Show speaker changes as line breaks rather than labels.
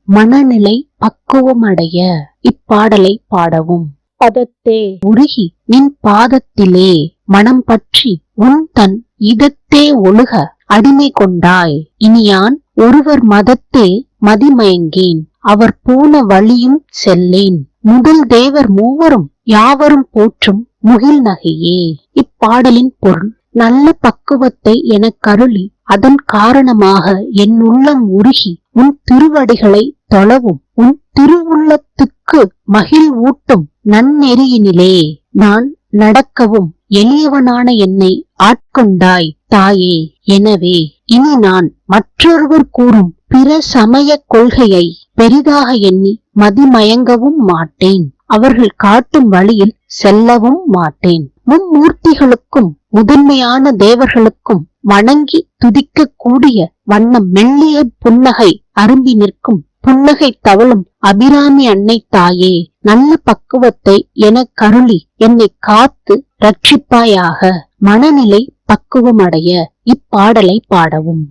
மனநிலை பக்குவமடைய இப்பாடலை பாடவும். பதத்தே உருகி நின் பாதத்திலே மனம் பற்றி உன் தன் இதத்தே ஒழுக அடிமை கொண்டாய். இனியான் ஒருவர் மதத்தே மதிமயங்கேன், அவர் போன வழியும் செல்லேன். முதல் தேவர் மூவரும் யாவரும் போற்றும் முகில் நகையே. இப்பாடலின் பொருள்: நல்ல பக்குவத்தை எனக்கருளி அதன் காரணமாக என் உள்ளம் உருகி உன் திருவடிகளை தொழவும் உன் திருவுள்ளத்துக்கு மகிழ் ஊட்டும் நன்னெறியினிலே நான் நடக்கவும் எளியவனான என்னை ஆட்கொண்டாய் தாயே. எனவே இனி நான் மற்றொருவர் கூறும் பிற சமய கொள்கையை பெரிதாக எண்ணி மதிமயங்கவும் மாட்டேன். அவர்கள் காட்டும் வழியில் செல்லவும் மாட்டேன். மும்மூர்த்திகளுக்கும் முதன்மையான தேவர்களுக்கும் வணங்கி துதிக்க கூடிய வண்ணம் மெல்லிய புன்னகை அரும்பி நிற்கும் புன்னகை தவழும் அபிராமி அன்னை தாயே, நல்ல பக்குவத்தை எனக்கருளி என்னை காத்து ரட்சிப்பாயாக. மனநிலை பக்குவமடைய இப்பாடலை பாடவும்.